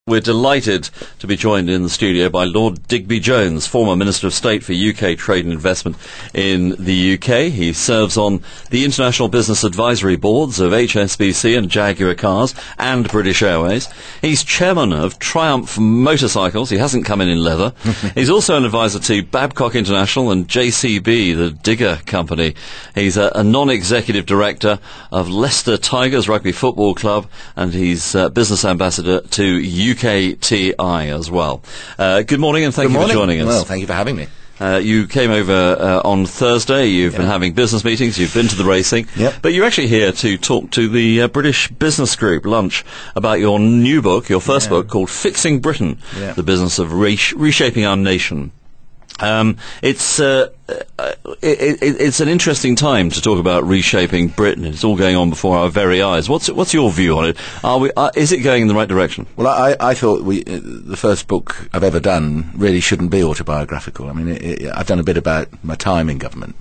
We're delighted to be joined in the studio by Lord Digby Jones, former Minister of State for UK Trade and Investment in the UK. He serves on the International Business Advisory Boards of HSBC and Jaguar Cars and British Airways. He's chairman of Triumph Motorcycles. He hasn't come in leather. He's also an advisor to Babcock International and JCB, the digger company. He's a non-executive director of Leicester Tigers Rugby Football Club, and he's business ambassador to UKTI as well. Good morning, and thank you for joining us. Well, thank you for having me. You came over on Thursday. You've been having business meetings. You've been to the racing. But you're actually here to talk to the British Business Group lunch about your new book, your first book, called Fixing Britain, the Business of Reshaping Our Nation. It's an interesting time to talk about reshaping Britain. It's all going on before our very eyes. What's your view on it? Is it going in the right direction? Well, I thought the first book I've ever done really shouldn't be autobiographical. I mean, I've done a bit about my time in government,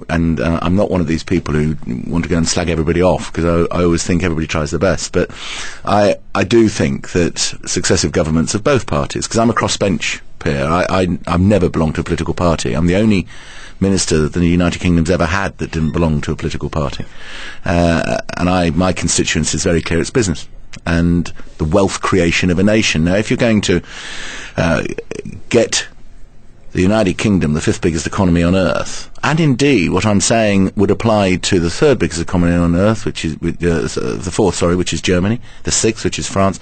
and I'm not one of these people who want to go and slag everybody off, because I always think everybody tries their best. But I do think that successive governments of both parties, because I'm a crossbench peer. I've never belonged to a political party. I'm the only minister that the United Kingdom's ever had that didn't belong to a political party. And my constituency is very clear: it's business and the wealth creation of a nation. Now, if you're going to get the United Kingdom, the fifth biggest economy on earth, and indeed what I'm saying would apply to the third biggest economy on earth, which is the fourth, which is Germany, the sixth, which is France,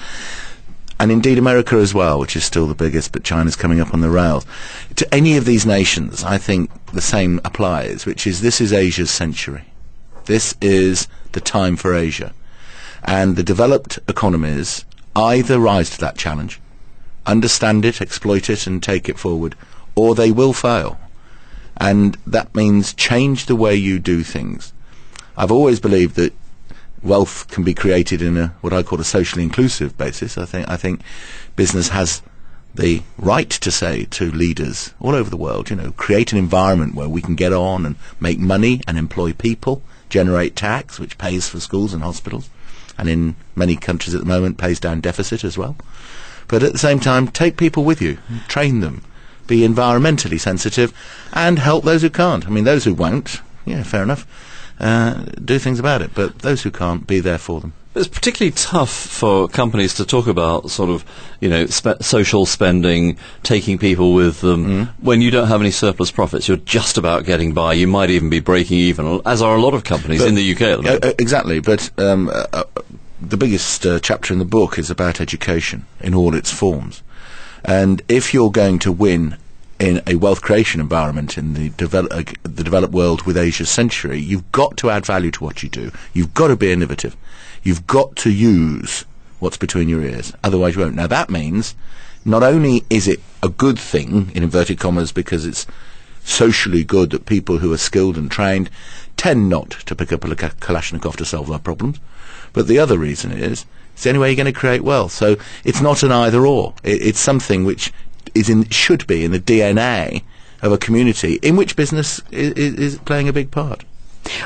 and indeed America as well, which is still the biggest, but China's coming up on the rails. To any of these nations, I think the same applies, which is this is Asia's century. This is the time for Asia. And the developed economies either rise to that challenge, understand it, exploit it, and take it forward, or they will fail. And that means change the way you do things. I've always believed that wealth can be created in what I call a socially inclusive basis. I think business has the right to say to leaders all over the world, create an environment where we can get on and make money and employ people, generate tax, which pays for schools and hospitals, and in many countries at the moment pays down deficit as well. But at the same time, take people with you, train them, be environmentally sensitive, and help those who can't. I mean, those who won't, fair enough, do things about it, but those who can't, be there for them. It's particularly tough for companies to talk about sort of, social spending, taking people with them, when you don't have any surplus profits. You're just about getting by. You might even be breaking even, as are a lot of companies in the UK at the moment. Exactly, but the biggest chapter in the book is about education in all its forms. And if you're going to win in a wealth creation environment in the developed world with Asia's century, you've got to add value to what you do. You've got to be innovative. You've got to use what's between your ears. Otherwise you won't. Now, that means not only is it a good thing, in inverted commas, because it's socially good that people who are skilled and trained tend not to pick up a Kalashnikov to solve their problems, but the other reason is it's the only way you're going to create wealth. So it's not an either-or. It's something which should be in the DNA of a community in which business is playing a big part.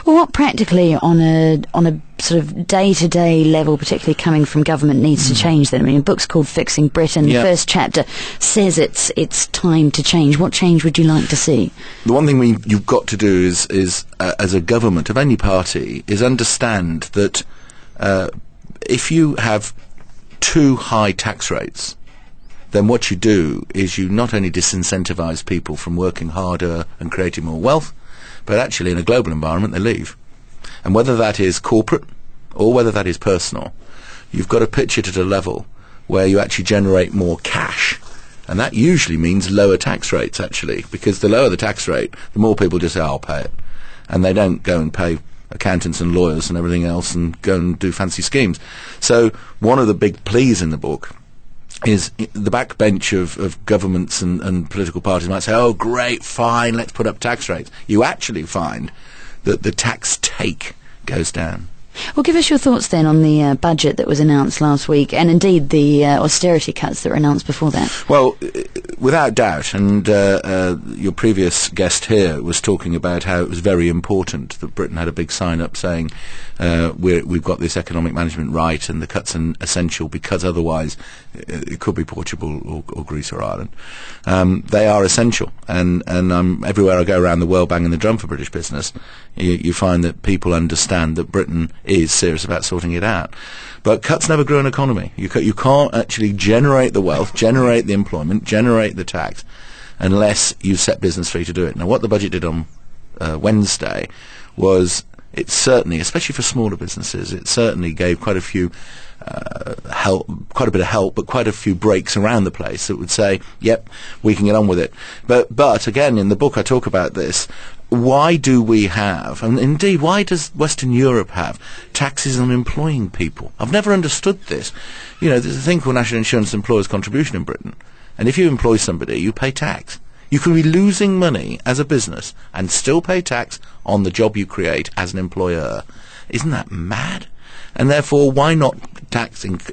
Well, what practically on a sort of day-to-day level, particularly coming from government, needs to change then? I mean, the book's called Fixing Britain. The first chapter says it's time to change. What change would you like to see? The one thing you've got to do is as a government of any party, is understand that if you have too high tax rates, then what you do is you not only disincentivize people from working harder and creating more wealth, but actually in a global environment they leave. And whether that is corporate or whether that is personal, you've got to pitch it at a level where you actually generate more cash. And that usually means lower tax rates, actually, because the lower the tax rate, the more people just say, I'll pay it. And they don't go and pay accountants and lawyers and everything else and go and do fancy schemes. So one of the big pleas in the book is the backbench of governments and political parties might say, oh, great, fine, let's put up tax rates. You actually find that the tax take goes down. Well, give us your thoughts then on the budget that was announced last week, and indeed the austerity cuts that were announced before that. Well, without doubt, and your previous guest here was talking about how it was very important that Britain had a big sign up saying we've got this economic management right and the cuts are essential because otherwise it could be Portugal or Greece or Ireland. They are essential, and everywhere I go around the world banging the drum for British business, you find that people understand that Britain is serious about sorting it out. But cuts never grow an economy. You can't actually generate the wealth, generate the employment, generate the tax, unless you set business free to do it. Now, what the budget did on Wednesday was, it certainly, especially for smaller businesses, it certainly gave quite a few quite a bit of help, but quite a few breaks around the place that would say, yep, we can get on with it. But again, in the book I talk about this. Why do we have, and indeed, why does Western Europe have taxes on employing people? I've never understood this. You know, there's a thing called National Insurance Employers' Contribution in Britain, and if you employ somebody, you pay tax. You can be losing money as a business and still pay tax on the job you create as an employer. Isn't that mad? And therefore, why not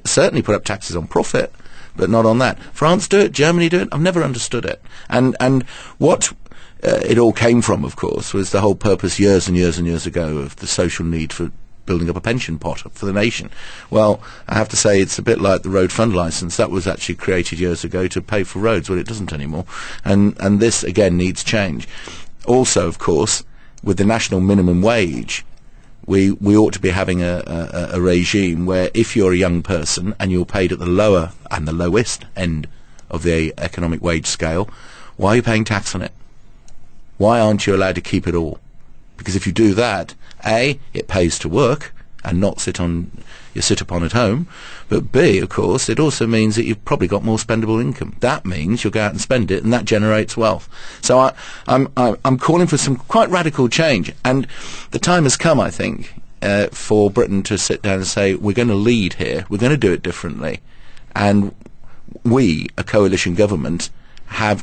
certainly put up taxes on profit, but not on that? France do it, Germany do it. I've never understood it. And what it all came from, of course, was the whole purpose years and years and years ago of the social need for building up a pension pot for the nation. Well, I have to say it's a bit like the road fund licence. That was actually created years ago to pay for roads. Well, it doesn't anymore. And this, again, needs change. Also, of course, with the national minimum wage, we ought to be having a regime where if you're a young person and you're paid at the lower and the lowest end of the economic wage scale, why are you paying tax on it? Why aren't you allowed to keep it all? Because if you do that, A, it pays to work and not sit upon at home, but B, of course, it also means that you've probably got more spendable income. That means you'll go out and spend it, and that generates wealth. So I'm calling for some quite radical change, and the time has come, I think, for Britain to sit down and say, we're going to lead here, we're going to do it differently, and we, a coalition government, have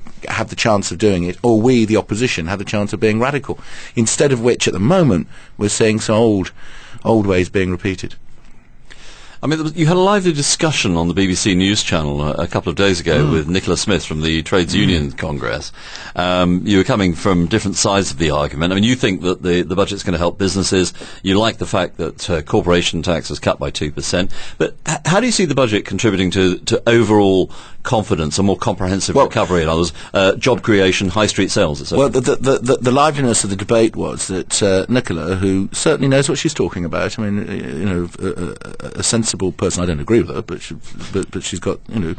the chance of doing it, or we, the opposition, have the chance of being radical. Instead of which, at the moment, we're seeing some old ways being repeated. I mean, you had a lively discussion on the BBC News Channel a couple of days ago with Nicola Smith from the Trades Union Congress. You were coming from different sides of the argument. I mean, you think that the budget's going to help businesses. You like the fact that corporation tax was cut by 2%. But how do you see the budget contributing to overall confidence, a more comprehensive recovery, in others, job creation, high street sales, etc.? Well, the liveliness of the debate was that Nicola, who certainly knows what she's talking about, I mean, you know, a sensible person. I don't agree with her, but she's got, you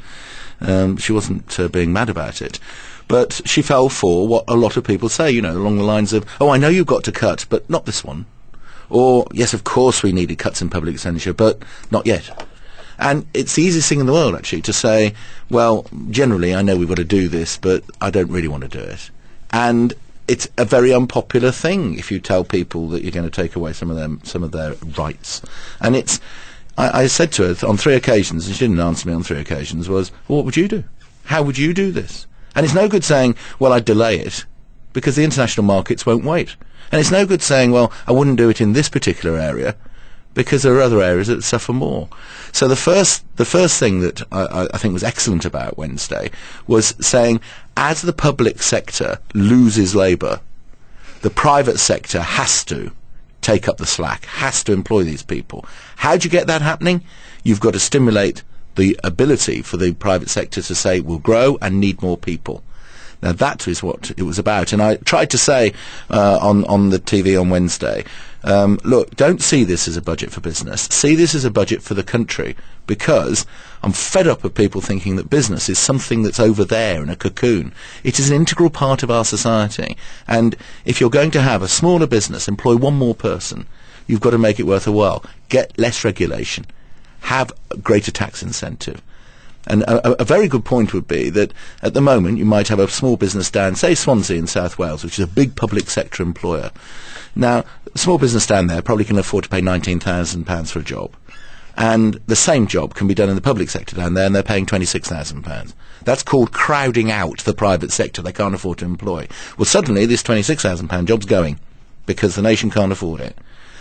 know, she wasn't being mad about it. But she fell for what a lot of people say, you know, along the lines of, oh, I know you've got to cut, but not this one. Or, yes, of course we needed cuts in public expenditure, but not yet. And it's the easiest thing in the world, actually, to say, well, generally I know we've got to do this, but I don't really want to do it. And it's a very unpopular thing if you tell people that you're going to take away some of their rights. And it's, I said to her on 3 occasions, and she didn't answer me on 3 occasions, was, well, what would you do? How would you do this? And it's no good saying, well, I'd delay it, because the international markets won't wait. And it's no good saying, well, I wouldn't do it in this particular area, because there are other areas that suffer more. So the first thing that I think was excellent about Wednesday was saying, as the public sector loses labour, the private sector has to take up the slack, has to employ these people. How do you get that happening? You've got to stimulate the ability for the private sector to say, we'll grow and need more people. Now, that is what it was about. And I tried to say on the TV on Wednesday, look, don't see this as a budget for business. See this as a budget for the country, because I'm fed up of people thinking that business is something that's over there in a cocoon. It is an integral part of our society. And if you're going to have a smaller business, employ one more person, you've got to make it worth a while. Get less regulation. Have a greater tax incentive. And a very good point would be that at the moment you might have a small business down, say Swansea in South Wales, which is a big public sector employer. Now, a small business down there probably can afford to pay £19,000 for a job. And the same job can be done in the public sector down there, and they're paying £26,000. That's called crowding out the private sector they can't afford to employ. Well, suddenly this £26,000 job's going, because the nation can't afford it.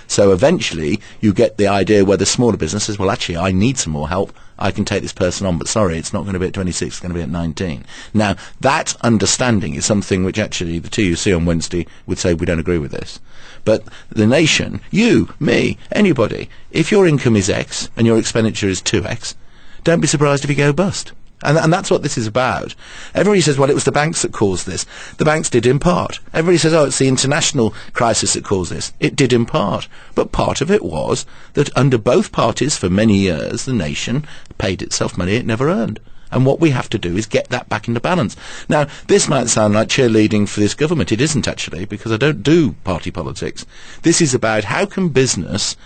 So eventually you get the idea where the smaller businesses, well, actually, I need some more help. I can take this person on, but sorry, it's not going to be at 26, it's going to be at 19. Now, that understanding is something which actually the TUC on Wednesday would say we don't agree with this. But the nation, you, me, anybody, if your income is X and your expenditure is 2X, don't be surprised if you go bust. And that's what this is about. Everybody says, well, it was the banks that caused this. The banks did in part. Everybody says, oh, it's the international crisis that caused this. It did in part. But part of it was that under both parties for many years, the nation paid itself money it never earned. And what we have to do is get that back into balance. Now, this might sound like cheerleading for this government. It isn't actually, because I don't do party politics. This is about how can business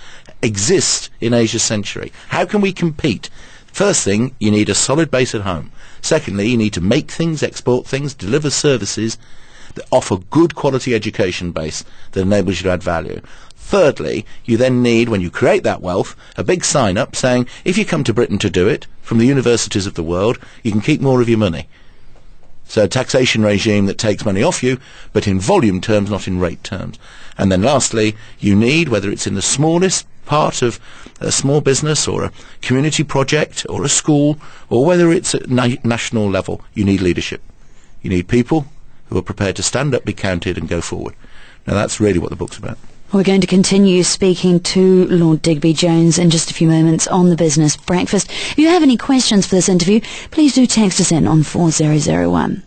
exist in Asia's century? How can we compete? First thing, you need a solid base at home. Secondly, you need to make things, export things, deliver services that offer good quality education base that enables you to add value. Thirdly, you then need, when you create that wealth, a big sign up saying, if you come to Britain to do it, from the universities of the world, you can keep more of your money. So a taxation regime that takes money off you, but in volume terms, not in rate terms. And then lastly, you need, whether it's in the smallest part of a small business or a community project or a school, or whether it's at national level, you need leadership. You need people who are prepared to stand up, be counted and go forward. Now that's really what the book's about. We're going to continue speaking to Lord Digby Jones in just a few moments on the Business Breakfast. If you have any questions for this interview, please do text us in on 4001.